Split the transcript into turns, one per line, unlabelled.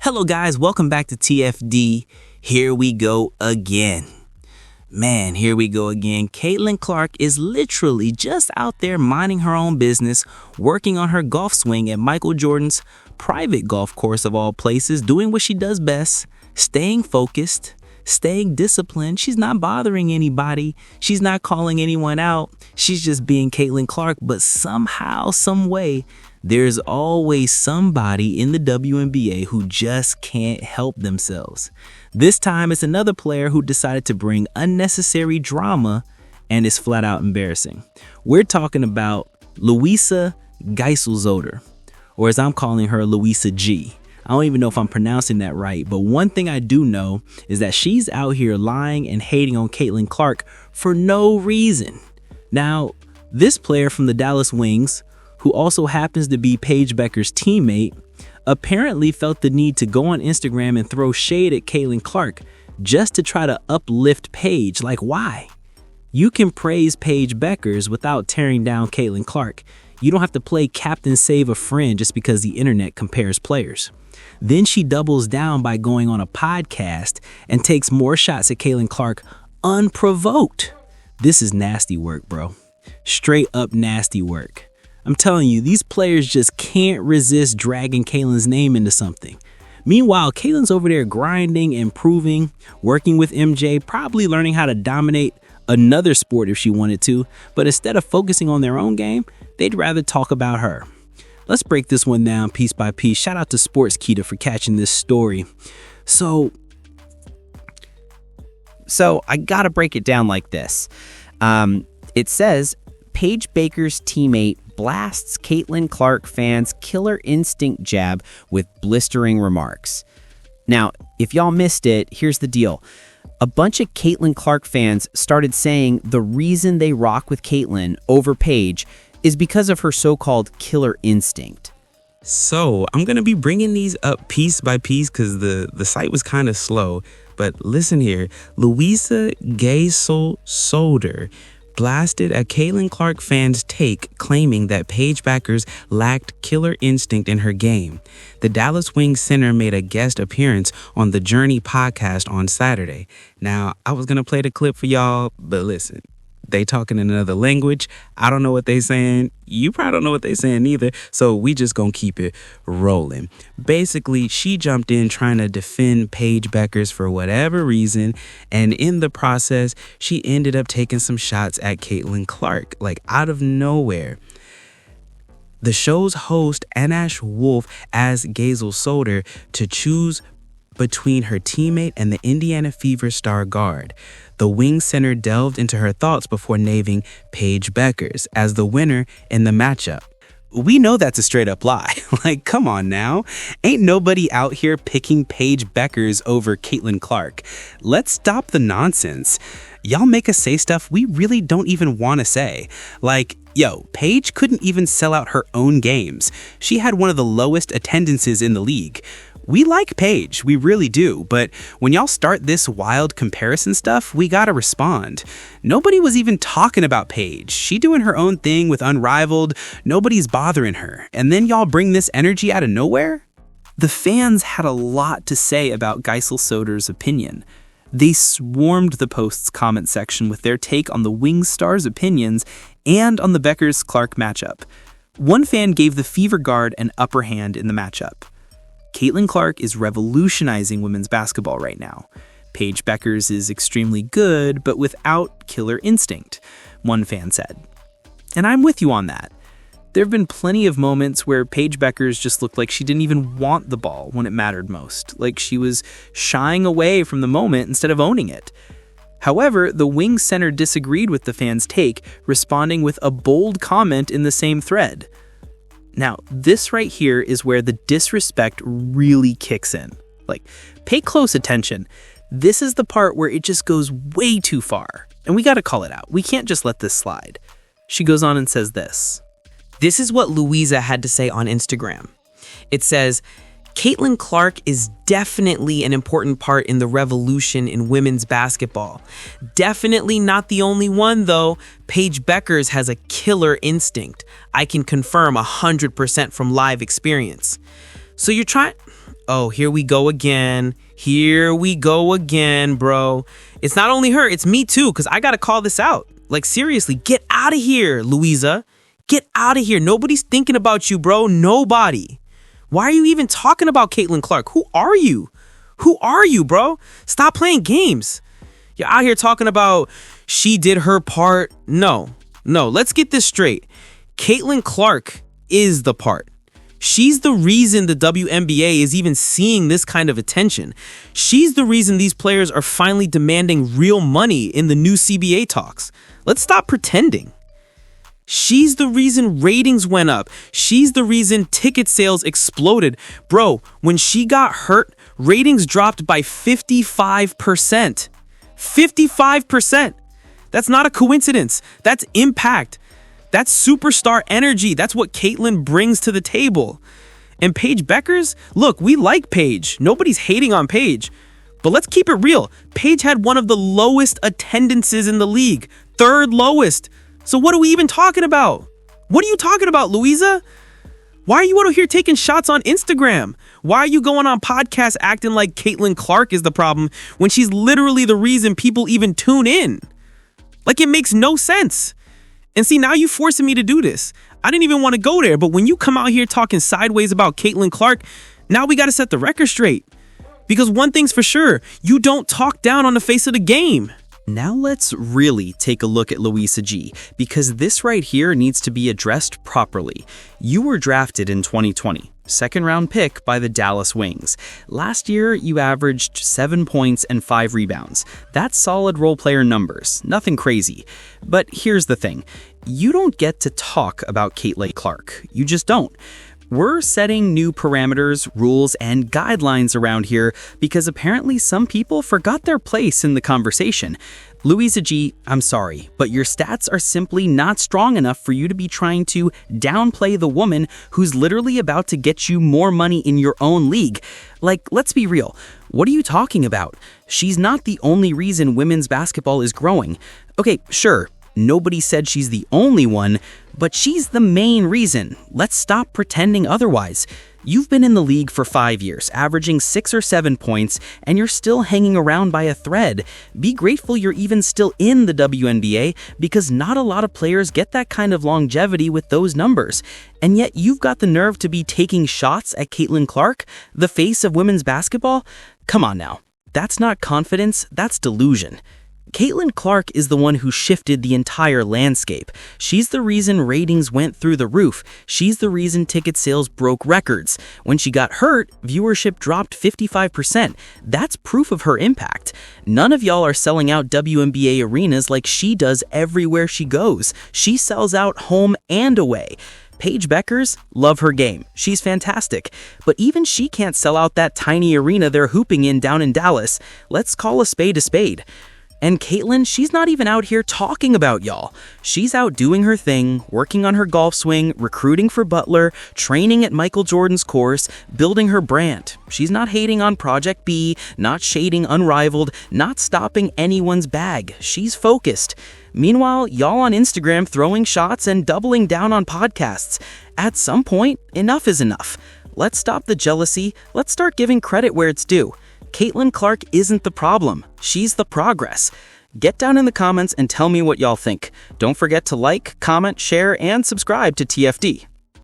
Hello guys, welcome back to TFD. Here we go again. Man, here we go again. Caitlin Clark is literally just out there minding her own business, working on her golf swing at Michael Jordan's private golf course of all places, doing what she does best, staying focused, staying disciplined. She's not bothering anybody. She's not calling anyone out. She's just being Caitlin Clark, but somehow, some way, there's always somebody in the WNBA who just can't help themselves. This time, it's another player who decided to bring unnecessary drama and is flat out embarrassing. We're talking about Luisa Geiselsöder, or as I'm calling her, Luisa G. I don't even know if I'm pronouncing that right, but one thing I do know is that she's out here lying and hating on Caitlin Clark for no reason. Now, this player from the Dallas Wings, who also happens to be Paige Bueckers' teammate, apparently felt the need to go on Instagram and throw shade at Caitlin Clark just to try to uplift Paige. Like, why? You can praise Paige Bueckers without tearing down Caitlin Clark. You don't have to play Captain Save a Friend just because the internet compares players. Then she doubles down by going on a podcast and takes more shots at Caitlin Clark unprovoked. This is nasty work, bro. Straight up nasty work. I'm telling you, these players just can't resist dragging Caitlin's name into something. Meanwhile, Caitlin's over there grinding, improving, working with MJ, probably learning how to dominate another sport if she wanted to, but instead of focusing on their own game, they'd rather talk about her. Let's break this one down piece by piece. Shout out to Sports Kita for catching this story. So
I gotta break it down like this. It says, Paige Bueckers' teammate blasts Caitlin Clark fans' killer instinct jab with blistering remarks. Now, if y'all missed it, here's the deal. A bunch of Caitlin Clark fans started saying the reason they rock with Caitlin over Paige is because of her so-called killer instinct.
So I'm going to be bringing these up piece by piece because the site was kind of slow. But listen here, Luisa Geiselsöder blasted a Caitlin Clark fan's take claiming that Paige Bueckers lacked killer instinct in her game. The Dallas Wings center made a guest appearance on the Journey podcast on Saturday. Now, I was going to play the clip for y'all, but listen, they talking in another language. I don't know what they saying. You probably don't know what they saying either. So we just gonna keep it rolling. Basically, she jumped in trying to defend Paige Bueckers for whatever reason. And in the process, she ended up taking some shots at Caitlin Clark, like out of nowhere. The show's host, Anash Wolf, asked Geiselsöder to choose between her teammate and the Indiana Fever star guard. The Wings center delved into her thoughts before naming Paige Bueckers as the winner in the matchup.
We know that's a straight up lie. Like, come on now. Ain't nobody out here picking Paige Bueckers over Caitlin Clark. Let's stop the nonsense. Y'all make us say stuff we really don't even want to say. Like, yo, Paige couldn't even sell out her own games. She had one of the lowest attendances in the league. We like Paige, we really do, but when y'all start this wild comparison stuff, we gotta respond. Nobody was even talking about Paige. She doing her own thing with Unrivaled, nobody's bothering her, and then y'all bring this energy out of nowhere? The fans had a lot to say about Geiselsöder's opinion. They swarmed the post's comment section with their take on the Wings star's opinions and on the Bueckers-Clark matchup. One fan gave the Fever Guard an upper hand in the matchup. Caitlin Clark is revolutionizing women's basketball right now. Paige Bueckers is extremely good, but without killer instinct, one fan said. And I'm with you on that. There have been plenty of moments where Paige Bueckers just looked like she didn't even want the ball when it mattered most, like she was shying away from the moment instead of owning it. However, the Wings center disagreed with the fan's take, responding with a bold comment in the same thread. Now, this right here is where the disrespect really kicks in. Like, pay close attention. This is the part where it just goes way too far. And we gotta call it out. We can't just let this slide. She goes on and says this.
This is what Luisa had to say on Instagram. It says, Caitlin Clark is definitely an important part in the revolution in women's basketball. Definitely not the only one, though. Paige Bueckers has a killer instinct. I can confirm 100% from live experience. So you're trying...
Oh, here we go again. Here we go again, bro. It's not only her, it's me too, because I got to call this out. Like, seriously, get out of here, Luisa. Get out of here. Nobody's thinking about you, bro. Nobody. Why are you even talking about Caitlin Clark? Who are you? Who are you, bro? Stop playing games. You're out here talking about she did her part. No, let's get this straight. Caitlin Clark is the part. She's the reason the WNBA is even seeing this kind of attention. She's the reason these players are finally demanding real money in the new CBA talks. Let's stop pretending. She's the reason ratings went up. She's the reason ticket sales exploded. Bro, when she got hurt, ratings dropped by 55%. 55%. That's not a coincidence. That's impact. That's superstar energy. That's what Caitlin brings to the table. And Paige Bueckers, look, we like Paige. Nobody's hating on Paige. But let's keep it real. Paige had one of the lowest attendances in the league. 3rd lowest. So what are we even talking about? What are you talking about, Luisa? Why are you out here taking shots on Instagram? Why are you going on podcasts acting like Caitlin Clark is the problem when she's literally the reason people even tune in? Like, it makes no sense. And see, now you forcing me to do this. I didn't even want to go there, but when you come out here talking sideways about Caitlin Clark, now we got to set the record straight. Because one thing's for sure, you don't talk down on the face of the game.
Now let's really take a look at Luisa G, because this right here needs to be addressed properly. You were drafted in 2020, 2nd-round pick by the Dallas Wings. Last year, you averaged 7 points and 5 rebounds. That's solid role player numbers, nothing crazy. But here's the thing, you don't get to talk about Caitlin Clark. You just don't. We're setting new parameters, rules, and guidelines around here because apparently some people forgot their place in the conversation. Luisa G, I'm sorry, but your stats are simply not strong enough for you to be trying to downplay the woman who's literally about to get you more money in your own league. Like, let's be real. What are you talking about? She's not the only reason women's basketball is growing. Okay, sure. Nobody said she's the only one, but she's the main reason. Let's stop pretending otherwise. You've been in the league for 5 years, averaging 6 or 7 points, and you're still hanging around by a thread. Be grateful you're even still in the WNBA because not a lot of players get that kind of longevity with those numbers. And yet you've got the nerve to be taking shots at Caitlin Clark, the face of women's basketball? Come on now. That's not confidence, that's delusion. Caitlin Clark is the one who shifted the entire landscape. She's the reason ratings went through the roof. She's the reason ticket sales broke records. When she got hurt, viewership dropped 55%. That's proof of her impact. None of y'all are selling out WNBA arenas like she does everywhere she goes. She sells out home and away. Paige Bueckers, love her game. She's fantastic. But even she can't sell out that tiny arena they're hooping in down in Dallas. Let's call a spade a spade. And Caitlin, she's not even out here talking about y'all. She's out doing her thing, working on her golf swing, recruiting for Butler, training at Michael Jordan's course, building her brand. She's not hating on Project B, not shading Unrivaled, not stopping anyone's bag. She's focused. Meanwhile, y'all on Instagram throwing shots and doubling down on podcasts. At some point, enough is enough. Let's stop the jealousy. Let's start giving credit where it's due. Caitlin Clark isn't the problem. She's the progress. Get down in the comments and tell me what y'all think. Don't forget to like, comment, share, and subscribe to TFD.